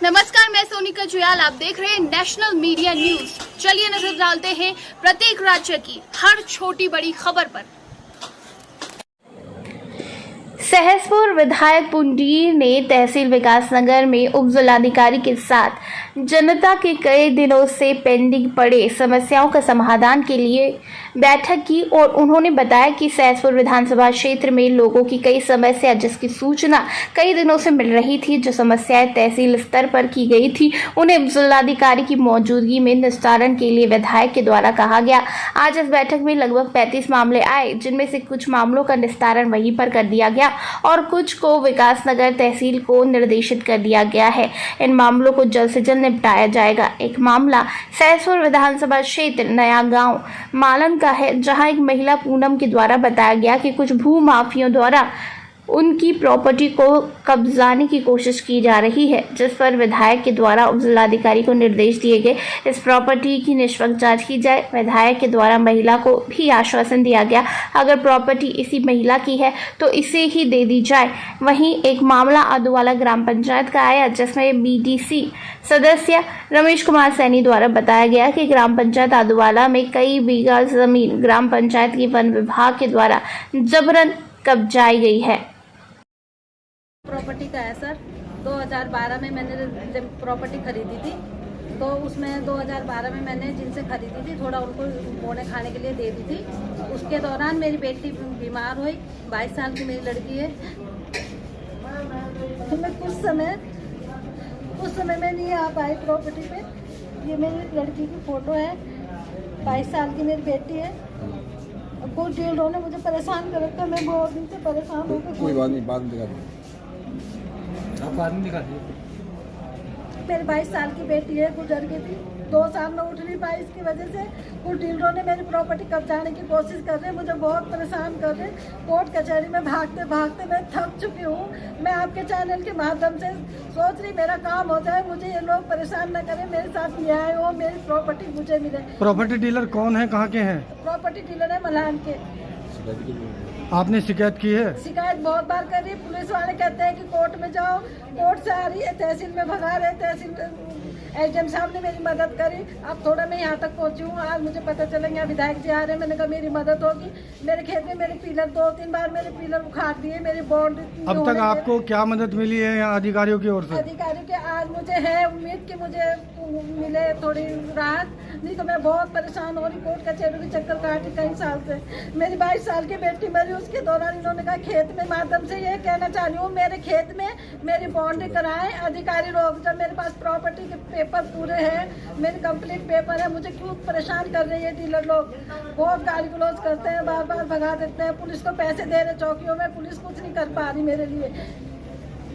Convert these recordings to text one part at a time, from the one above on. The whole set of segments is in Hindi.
नमस्कार, मैं सोनिका जुयाल। आप देख रहे हैं नेशनल मीडिया न्यूज। चलिए नजर डालते हैं प्रत्येक राज्य की हर छोटी बड़ी खबर पर। सहसपुर विधायक पुंडीर ने तहसील विकासनगर में उप जिलाधिकारी के साथ जनता के कई दिनों से पेंडिंग पड़े समस्याओं का समाधान के लिए बैठक की और उन्होंने बताया कि सहसपुर विधानसभा क्षेत्र में लोगों की कई समस्या जिसकी सूचना कई दिनों से मिल रही थी, जो समस्याएं तहसील स्तर पर की गई थी, उन्हें उप जिलाधिकारी की मौजूदगी में निस्तारण के लिए विधायक के द्वारा कहा गया। आज इस बैठक में लगभग 35 मामले आए, जिनमें से कुछ मामलों का निस्तारण वहीं पर कर दिया गया और कुछ को विकासनगर तहसील को निर्देशित कर दिया गया है। इन मामलों को जल्द से जल्द निपटाया जाएगा। एक मामला सहसपुर विधानसभा क्षेत्र नया गांव मालन का है, जहां एक महिला पूनम के द्वारा बताया गया कि कुछ भू माफियों द्वारा उनकी प्रॉपर्टी को कब्जाने की कोशिश की जा रही है, जिस पर विधायक के द्वारा उप जिलाधिकारी को निर्देश दिए गए इस प्रॉपर्टी की निष्पक्ष जांच की जाए। विधायक के द्वारा महिला को भी आश्वासन दिया गया अगर प्रॉपर्टी इसी महिला की है तो इसे ही दे दी जाए। वहीं एक मामला आदुवाला ग्राम पंचायत का आया, जिसमें बीडीसी सदस्य रमेश कुमार सैनी द्वारा बताया गया कि ग्राम पंचायत आदुवाला में कई बीघा जमीन ग्राम पंचायत की वन विभाग के द्वारा जबरन कब्जाई गई है। प्रॉपर्टी का है सर। 2012 में मैंने जब प्रॉपर्टी खरीदी थी तो उसमें 2012 में मैंने जिनसे खरीदी थी थोड़ा उनको बोने खाने के लिए दे दी थी। उसके दौरान मेरी बेटी बीमार हुई, 22 साल की मेरी लड़की है। तो मैं कुछ समय में नहीं आ पाई प्रॉपर्टी पे। ये मेरी लड़की की फ़ोटो है, 22 साल की मेरी बेटी है। कुछ डीलरों ने मुझे परेशान कर रखा, मैं बहुत दिन से परेशान हूँ। कोई बात नहीं, बाद में दिखा दीजिए। मेरी 22 साल की बेटी है, गुजर गई थी। 2 साल में उठ नहीं पाई, इसकी वजह से कुछ डीलरों ने मेरी प्रॉपर्टी कब्जाने की कोशिश कर रहे हैं, मुझे बहुत परेशान कर रहे हैं। कोर्ट कचहरी में भागते भागते मैं थक चुकी हूँ। मैं आपके चैनल के माध्यम से सोच रही मेरा काम हो जाए, मुझे ये लोग परेशान न करें, मेरे साथ न्याय हो, मेरी प्रॉपर्टी मुझे मिले। प्रॉपर्टी डीलर कौन है, कहाँ के हैं? प्रॉपर्टी डीलर है मलान के। आपने शिकायत की है? शिकायत बहुत बार कर रही। पुलिस वाले कहते हैं कि कोर्ट में जाओ, कोर्ट से आ रही है, तहसील में भगा रहे। तहसील एसडीएम साहब ने मेरी मदद करी। अब थोड़ा मैं यहाँ तक पहुँची हूँ। आज मुझे पता चलेंगे विधायक जी आ रहे हैं, मैंने कहा मेरी मदद होगी। मेरे खेत में मेरे पिलर 2-3 बार मेरे पिलर उखाड़ दिए, मेरे बॉन्ड। अब तक आपको क्या मदद मिली है यहाँ अधिकारियों की ओर से? अधिकारियों के आज मुझे है उम्मीद कि मुझे मिले थोड़ी राहत, नहीं तो मैं बहुत परेशान हो रही। कोर्ट कचहरी के चक्कर काटी कई साल से। मेरी 22 साल की बेटी मरी, उसके दौरान इन्होंने कहा खेत में माध्यम से ये कहना चाह रही हूँ मेरे खेत में मेरी बाउंड्री कराएं अधिकारी लोग। जब मेरे पास प्रॉपर्टी के पेपर पूरे हैं, मेरे कंप्लीट पेपर है, मुझे क्यों परेशान कर रहे हैं डीलर लोग? बहुत गाली गलौज करते हैं, बार बार भगा देते हैं। पुलिस को पैसे दे रहे चौकियों में, पुलिस कुछ नहीं कर पा रही मेरे लिए।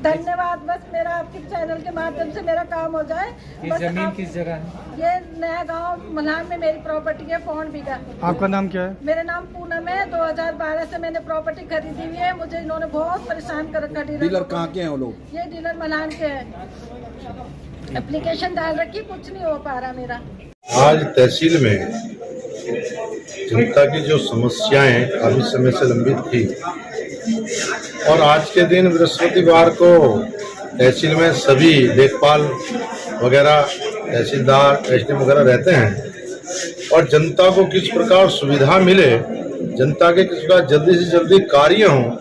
धन्यवाद। बस मेरा आपके चैनल के माध्यम से मेरा काम हो जाए। बस जमीन किस जगह है? ये नया गांव मलान में मेरी प्रॉपर्टी है, 5 बीघा। आपका नाम क्या है? मेरा नाम पूनम है। 2012 से मैंने प्रॉपर्टी खरीदी हुई है। मुझे इन्होंने बहुत परेशान कर रखा। डीलर कहाँ के हैं वो लोग? ये डीलर मलान के हैं। एप्लीकेशन डाल रखी, कुछ नहीं हो पा रहा मेरा। आज तहसील में जनता की जो समस्याएं काफी समय से लंबित थी और आज के दिन बृहस्पतिवार को तहसील में सभी देखभाल वगैरह तहसीलदार एसडीएम वगैरह रहते हैं और जनता को किस प्रकार सुविधा मिले, जनता के किस प्रकार जल्दी से जल्दी कार्य हों,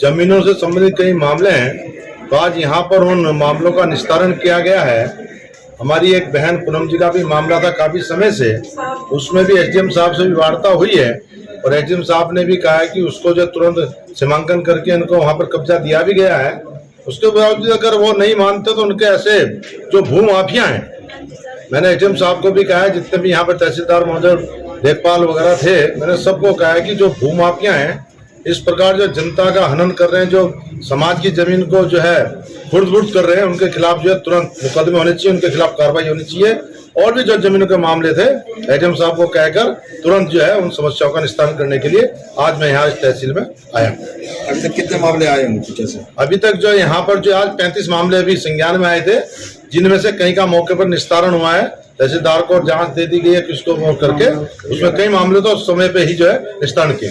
जमीनों से संबंधित कई मामले हैं तो आज यहाँ पर उन मामलों का निस्तारण किया गया है। हमारी एक बहन पूनम जी का भी मामला था काफी समय से, उसमें भी एसडीएम साहब से भी वार्ता हुई है और एसडीएम साहब ने भी कहा है कि उसको जो तुरंत सीमांकन करके उनको वहां पर कब्जा दिया भी गया है। उसके बावजूद अगर वो नहीं मानते तो उनके ऐसे जो भू माफिया हैं, मैंने एसडीएम साहब को भी कहा है, जितने भी यहाँ पर तहसीलदार मौजूद देखभाल वगैरह थे, मैंने सबको कहा है कि जो भू माफिया हैं इस प्रकार जो जनता का हनन कर रहे हैं, जो समाज की जमीन को जो है खुर्द-बुर्द कर रहे हैं, उनके खिलाफ जो है तुरंत मुकदमे होने चाहिए, उनके खिलाफ कार्रवाई होनी चाहिए। और भी जो जमीनों के मामले थे एसडीएम साहब को कहकर तुरंत जो है उन समस्याओं का निस्तारण करने के लिए आज मैं यहाँ इस तहसील में आया। अभी तक कितने मामले आए हैं? अभी तक जो यहाँ पर जो आज 35 मामले अभी संज्ञान में आए थे, जिनमें से कई का मौके पर निस्तारण हुआ है। तहसीलदार को जांच दे दी गई है किसको करके, उसमें कई मामले तो समय पे ही जो है निस्तारण किए।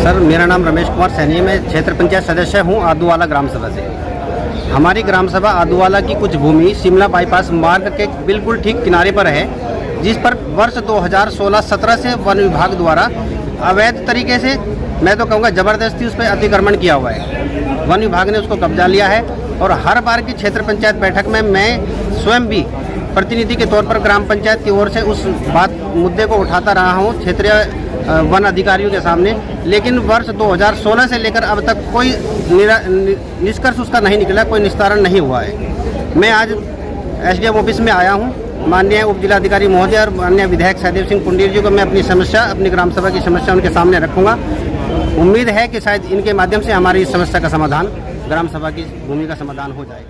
सर, मेरा नाम रमेश कुमार सैनी है। मैं क्षेत्र पंचायत सदस्य हूँ आदुवाला ग्राम सभा से। हमारी ग्राम सभा आदुवाला की कुछ भूमि शिमला बाईपास मार्ग के बिल्कुल ठीक किनारे पर है, जिस पर वर्ष 2016-17 से वन विभाग द्वारा अवैध तरीके से, मैं तो कहूँगा ज़बरदस्ती उस पर अतिक्रमण किया हुआ है। वन विभाग ने उसको कब्जा लिया है और हर बार की क्षेत्र पंचायत बैठक में मैं स्वयं भी प्रतिनिधि के तौर पर ग्राम पंचायत की ओर से उस मुद्दे को उठाता रहा हूँ क्षेत्रीय वन अधिकारियों के सामने। लेकिन वर्ष 2016 से लेकर अब तक कोई निष्कर्ष उसका नहीं निकला, कोई निस्तारण नहीं हुआ है। मैं आज एसडीएम ऑफिस में आया हूँ। माननीय उप जिलाधिकारी महोदय और माननीय विधायक सहदेव सिंह पुंडीर जी को मैं अपनी समस्या, अपनी ग्राम सभा की समस्या उनके सामने रखूँगा। उम्मीद है कि शायद इनके माध्यम से हमारी इस समस्या का समाधान, ग्राम सभा की भूमि का समाधान हो जाए।